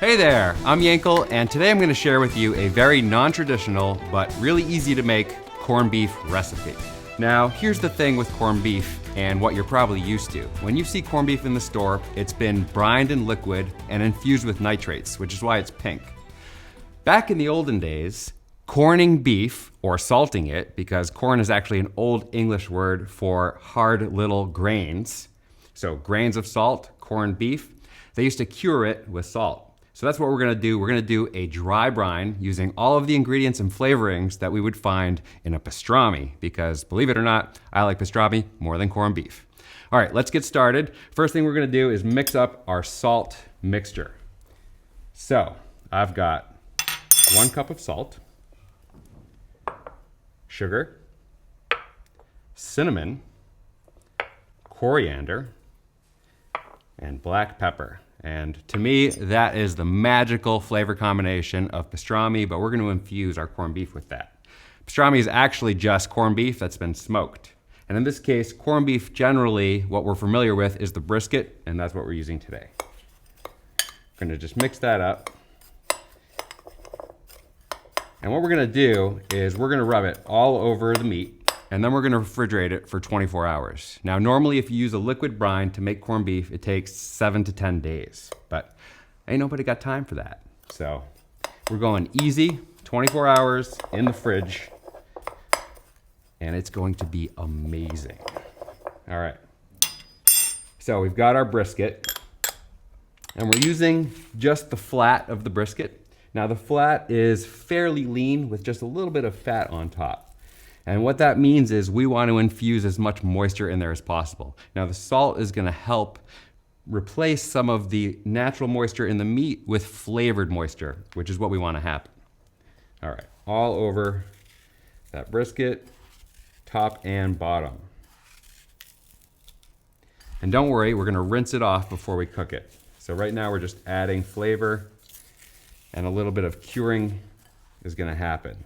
Hey there, I'm Yankel, and today I'm going to share with you a very non-traditional but really easy to make corned beef recipe. Now, here's the thing with corned beef and what you're probably used to. When you see corned beef in the store, it's been brined in liquid and infused with nitrates, which is why it's pink. Back in the olden days, corning beef, or salting it, because corn is actually an old English word for hard little grains, so grains of salt, corned beef, they used to cure it with salt. So that's what we're gonna do. We're gonna do a dry brine using all of the ingredients and flavorings that we would find in a pastrami, because believe it or not, I like pastrami more than corned beef. All right, let's get started. First thing we're gonna do is mix up our salt mixture. So I've got 1 cup of salt, sugar, cinnamon, coriander, and black pepper. And to me, that is the magical flavor combination of pastrami, but we're gonna infuse our corned beef with that. Pastrami is actually just corned beef that's been smoked. And in this case, corned beef generally, what we're familiar with is the brisket, and that's what we're using today. We're gonna just mix that up. And what we're gonna do is we're gonna rub it all over the meat, and then we're gonna refrigerate it for 24 hours. Now, normally if you use a liquid brine to make corned beef, it takes 7 to 10 days, but ain't nobody got time for that. So we're going easy, 24 hours in the fridge, and it's going to be amazing. All right, so we've got our brisket, and we're using just the flat of the brisket. Now the flat is fairly lean with just a little bit of fat on top. And what that means is we want to infuse as much moisture in there as possible. Now the salt is gonna help replace some of the natural moisture in the meat with flavored moisture, which is what we want to happen. All right, all over that brisket, top and bottom. And don't worry, we're gonna rinse it off before we cook it. So right now we're just adding flavor, and a little bit of curing is gonna happen.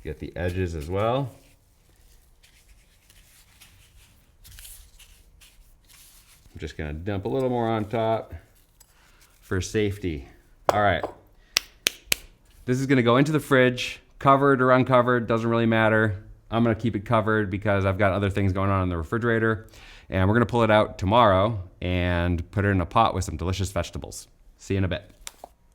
Get the edges as well. I'm just gonna dump a little more on top for safety. All right, this is gonna go into the fridge, covered or uncovered, doesn't really matter. I'm gonna keep it covered because I've got other things going on in the refrigerator, and we're gonna pull it out tomorrow and put it in a pot with some delicious vegetables. See you in a bit.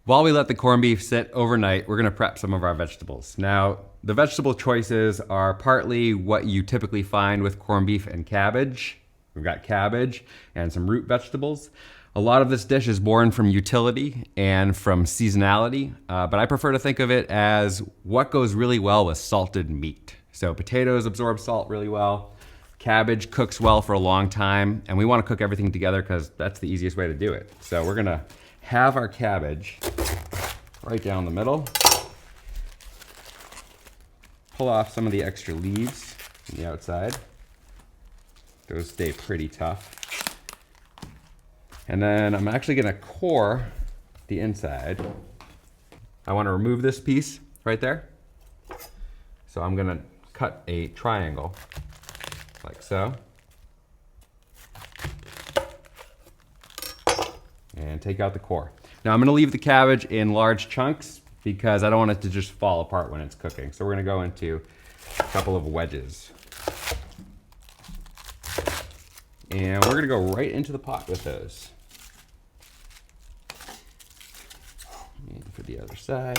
While we let the corned beef sit overnight, we're gonna prep some of our vegetables. Now, the vegetable choices are partly what you typically find with corned beef and cabbage. We've got cabbage and some root vegetables. A lot of this dish is born from utility and from seasonality, but I prefer to think of it as what goes really well with salted meat. So potatoes absorb salt really well, cabbage cooks well for a long time, and we wanna cook everything together because that's the easiest way to do it. So we're gonna have our cabbage right down the middle. Pull off some of the extra leaves on the outside. Those stay pretty tough. And then I'm actually gonna core the inside. I wanna remove this piece right there. So I'm gonna cut a triangle like so. And take out the core. Now I'm gonna leave the cabbage in large chunks because I don't want it to just fall apart when it's cooking. So we're gonna go into a couple of wedges. And we're gonna go right into the pot with those. And for the other side.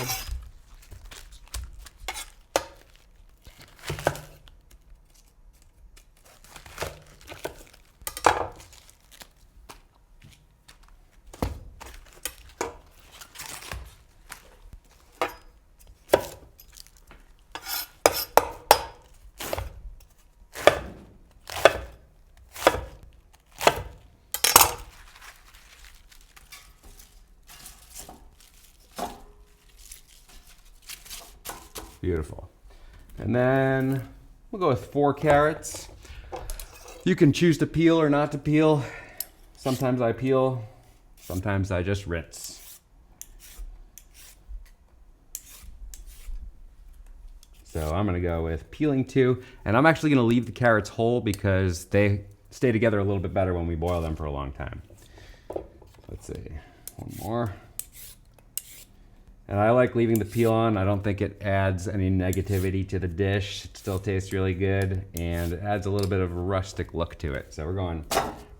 Beautiful. And then we'll go with 4 carrots. You can choose to peel or not to peel. Sometimes I peel, sometimes I just rinse. So I'm gonna go with peeling 2, and I'm actually gonna leave the carrots whole because they stay together a little bit better when we boil them for a long time. Let's see, one more. And I like leaving the peel on. I don't think it adds any negativity to the dish. It still tastes really good, and it adds a little bit of a rustic look to it. So we're going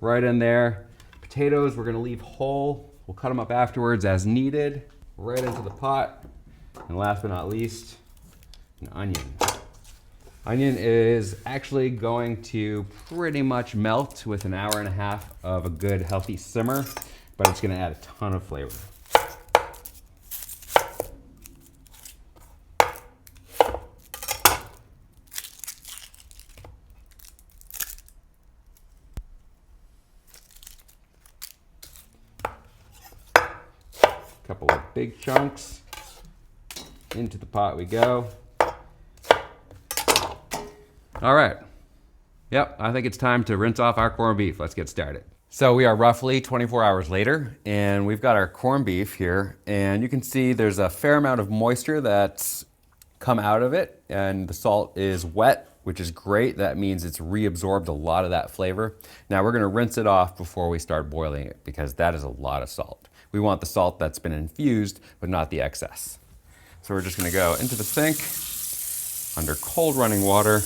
right in there. Potatoes, we're gonna leave whole. We'll cut them up afterwards as needed, right into the pot. And last but not least, an onion. Onion is actually going to pretty much melt with an hour and a half of a good healthy simmer, but it's gonna add a ton of flavor. Couple of big chunks. Into the pot we go. All right. Yep, I think it's time to rinse off our corned beef. Let's get started. So we are roughly 24 hours later, and we've got our corned beef here, and you can see there's a fair amount of moisture that's come out of it, and the salt is wet, which is great. That means it's reabsorbed a lot of that flavor. Now we're gonna rinse it off before we start boiling it, because that is a lot of salt. We want the salt that's been infused, but not the excess. So we're just gonna go into the sink under cold running water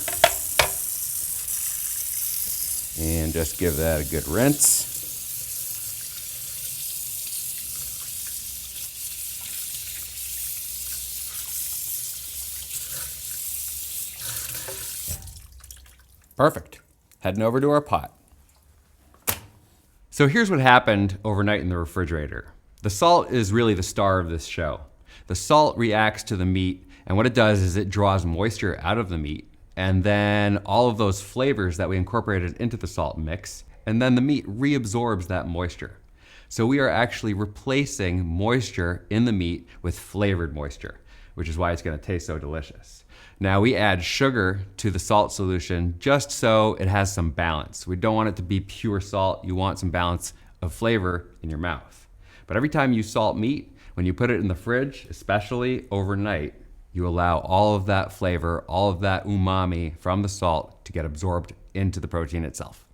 and just give that a good rinse. Perfect. Heading over to our pot. So here's what happened overnight in the refrigerator. The salt is really the star of this show. The salt reacts to the meat, and what it does is it draws moisture out of the meat, and then all of those flavors that we incorporated into the salt mix, and then the meat reabsorbs that moisture. So we are actually replacing moisture in the meat with flavored moisture, which is why it's gonna taste so delicious. Now we add sugar to the salt solution just so it has some balance. We don't want it to be pure salt. You want some balance of flavor in your mouth. But every time you salt meat, when you put it in the fridge, especially overnight, you allow all of that flavor, all of that umami from the salt to get absorbed into the protein itself.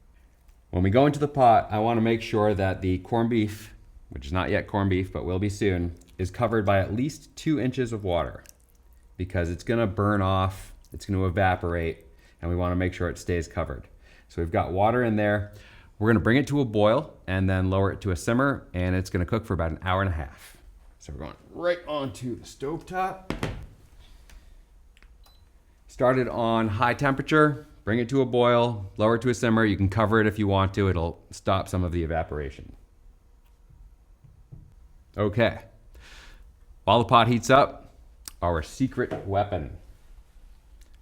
When we go into the pot, I wanna make sure that the corned beef, which is not yet corned beef, but will be soon, is covered by at least 2 inches of water, because it's gonna burn off, it's gonna evaporate, and we wanna make sure it stays covered. So we've got water in there. We're gonna bring it to a boil and then lower it to a simmer, and it's gonna cook for about an hour and a half. So we're going right onto the stovetop. Start it on high temperature, bring it to a boil, lower it to a simmer. You can cover it if you want to. It'll stop some of the evaporation. Okay. While the pot heats up, our secret weapon.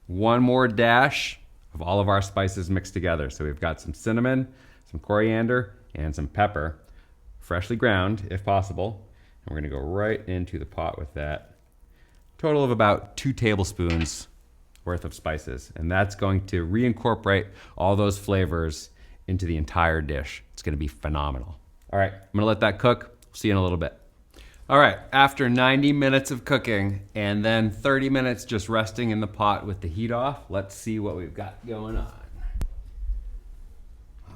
One more dash of all of our spices mixed together. So we've got some cinnamon, some coriander, and some pepper, freshly ground if possible. And we're gonna go right into the pot with that. Total of about 2 tablespoons worth of spices. And that's going to reincorporate all those flavors into the entire dish. It's gonna be phenomenal. All right, I'm gonna let that cook. See you in a little bit. All right, after 90 minutes of cooking and then 30 minutes just resting in the pot with the heat off, let's see what we've got going on.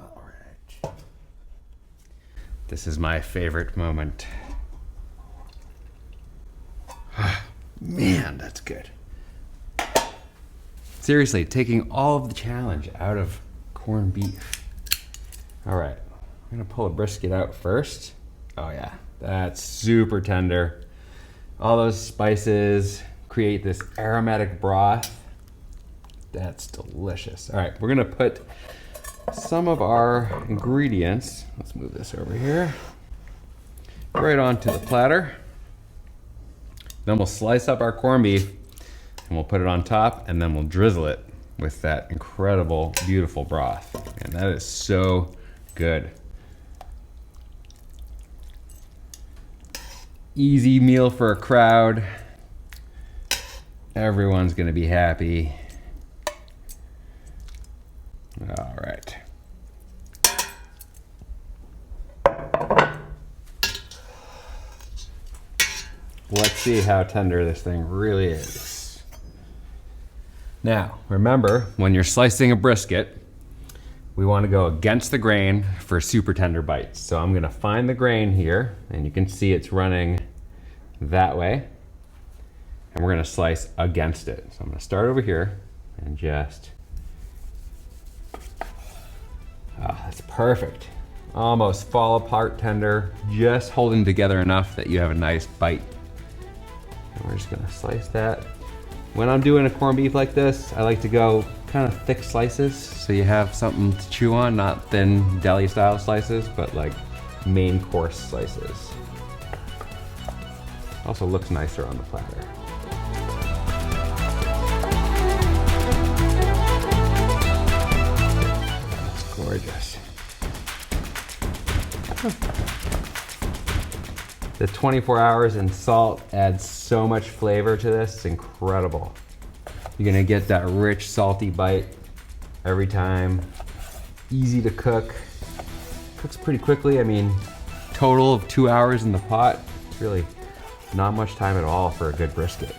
All right. This is my favorite moment. Man, that's good. Seriously, taking all of the challenge out of corned beef. All right, I'm gonna pull a brisket out first. Oh yeah, that's super tender. All those spices create this aromatic broth. That's delicious. All right, we're gonna put some of our ingredients, let's move this over here, right onto the platter. Then we'll slice up our corned beef and we'll put it on top, and then we'll drizzle it with that incredible, beautiful broth. And that is so good. Easy meal for a crowd. Everyone's gonna be happy. All right. Let's see how tender this thing really is. Now, remember, when you're slicing a brisket, we want to go against the grain for super tender bites. So I'm gonna find the grain here, and you can see it's running that way, and we're gonna slice against it. So I'm gonna start over here and just, that's perfect. Almost fall apart tender, just holding together enough that you have a nice bite. And we're just gonna slice that. When I'm doing a corned beef like this, I like to go kind of thick slices so you have something to chew on, not thin deli style slices, but like main course slices. Also looks nicer on the platter. That's gorgeous. The 24 hours in salt adds so much flavor to this, it's incredible. You're gonna get that rich, salty bite every time. Easy to cook. Cooks pretty quickly. I mean, total of 2 hours in the pot. It's really not much time at all for a good brisket.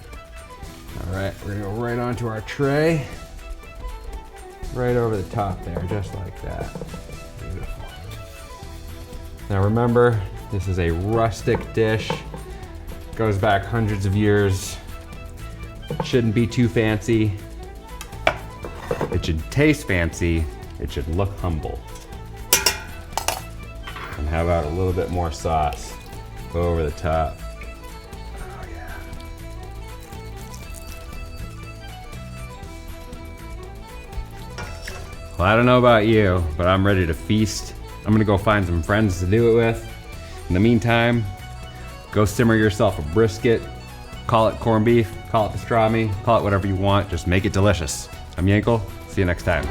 All right, we're gonna go right onto our tray. Right over the top there, just like that. Beautiful. Now remember, this is a rustic dish. Goes back hundreds of years. Shouldn't be too fancy. It should taste fancy. It should look humble. And how about a little bit more sauce over the top? Oh yeah. Well, I don't know about you, but I'm ready to feast. I'm gonna go find some friends to do it with. In the meantime, go simmer yourself a brisket. Call it corned beef, call it pastrami, call it whatever you want. Just make it delicious. I'm Yankel. See you next time.